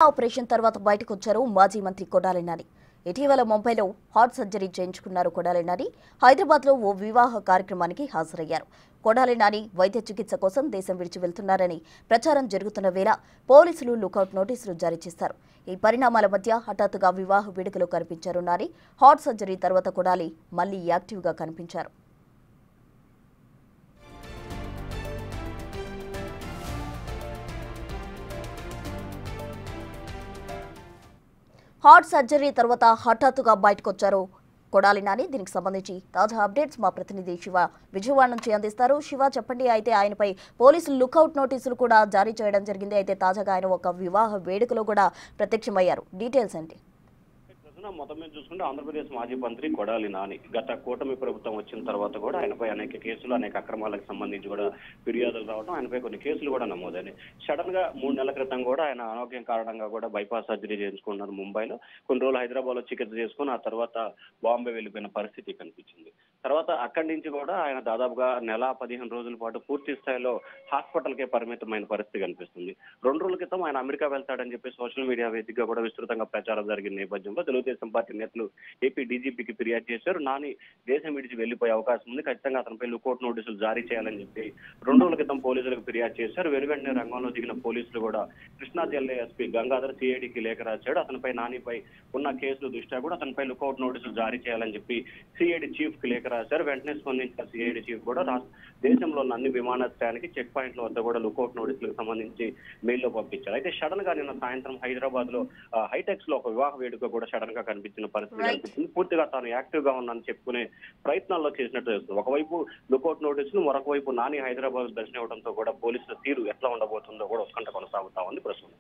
Operation తర్వాత బయటకు వచ్చారు మాజీ మంత్రి కొడాలి నాని. ఇటీవల ముంబైలో హార్ట్ సర్జరీ చేయించుకున్నారు కొడాలి నాని. హైదరాబాద్లో ఓ వివాహ కార్యక్రమానికి హాజరయ్యారు. కొడాలి నాని వైద్య చికిత్స కోసం దేశం విడిచి వెళ్తున్నారని ప్రచారం జరుగుతున్న వేళ పోలీసులు లుకౌట్ నోటీసులు జారీ చేశారు. ఈ పరిణామాల మధ్య హఠాత్తుగా వివాహ వేడుకలో కనిపించారు నాని. హార్ట్ సర్జరీ తర్వాత కొడాలి మళ్లీ యాక్టివ్గా కనిపించారు. హార్ట్ సర్జరీ తర్వాత హఠాత్తుగా బయటకొచ్చారు కొడాలి నాని. దీనికి సంబంధించి తాజా అప్డేట్స్ మా ప్రతినిధి శివ విజయవాడ నుంచి అందిస్తారు. శివ, చెప్పండి. అయితే ఆయనపై పోలీసులు లుకౌట్ నోటీసులు కూడా జారీ చేయడం జరిగింది. అయితే తాజాగా ఆయన ఒక వివాహ వేడుకలో కూడా ప్రత్యక్షమయ్యారు. డీటెయిల్స్ ఏంటి? మొత్తం మీద చూసుకుంటే ఆంధ్రప్రదేశ్ మాజీ మంత్రి కొడాలి నాని గత కూటమి ప్రభుత్వం వచ్చిన తర్వాత కూడా ఆయనపై అనేక కేసులు, అనేక అక్రమాలకు సంబంధించి కూడా ఫిర్యాదులు రావడం, ఆయనపై కొన్ని కేసులు కూడా నమోదైనాయి. సడన్ గా 3 నెలల క్రితం కూడా ఆయన అనారోగ్యం కారణంగా కూడా బైపాస్ సర్జరీ చేయించుకున్నారు ముంబైలో. కొన్ని రోజులు హైదరాబాద్ లో చికిత్స చేసుకుని ఆ తర్వాత బాంబే వెళ్లిపోయిన పరిస్థితి కనిపించింది. తర్వాత అక్కడి నుంచి కూడా ఆయన దాదాపుగా నెల 15 రోజుల పాటు పూర్తి స్థాయిలో హాస్పిటల్ కే పరిమితమైన పరిస్థితి కనిపిస్తుంది. 2 రోజుల క్రితం ఆయన అమెరికా వెళ్తాడని చెప్పి సోషల్ మీడియా వేదికగా కూడా విస్తృతంగా ప్రచారం జరిగిన నేపథ్యంలో తెలుగుదేశం పార్టీ నేతలు ఏపీ డీజీపీకి ఫిర్యాదు చేశారు. నాని దేశం విడిచి వెళ్లిపోయే అవకాశం ఉంది, ఖచ్చితంగా అతనిపై లుకౌట్ నోటీసులు జారీ చేయాలని చెప్పి 2 రోజుల క్రితం పోలీసులకు ఫిర్యాదు చేశారు. వెనువెంటనే రంగంలో దిగిన పోలీసులు కూడా కృష్ణా జిల్లా ఎస్పీ గంగాధర్ సిఐడికి లేఖ రాశాడు. అతనిపై నానిపై ఉన్న కేసుల దృష్ట్యా కూడా అతనిపై లుకౌట్ నోటీసులు జారీ చేయాలని చెప్పి సిఐడి చీఫ్ కి లేఖ రాశారు. వెంటనే స్పందించిన సిఐడి చీఫ్ కూడా దేశంలో ఉన్న అన్ని విమానాశ్రయానికి చెక్ పాయింట్ల వద్ద కూడా లుకౌట్ నోటీసులకు సంబంధించి మెయిల్లో పంపించారు. అయితే సడన్ గా నిన్న సాయంత్రం హైదరాబాద్ లో హైటెక్స్ లో ఒక వివాహ వేడుక కూడా సడన్ గా కనిపించిన పరిస్థితి కనిపిస్తుంది. పూర్తిగా తాను యాక్టివ్ గా ఉన్నానని చెప్పుకునే ప్రయత్నాల్లో చేసినట్టు తెలుస్తుంది. ఒకవైపు లుకౌట్ నోటీసులు, మరొక వైపు నాని హైదరాబాద్ దర్శనం ఇవ్వడంతో కూడా పోలీసుల తీరు ఎట్లా ఉండబోతుందో కూడా ఉత్కంఠ కొనసాగుతా ఉంది ప్రస్తుతం.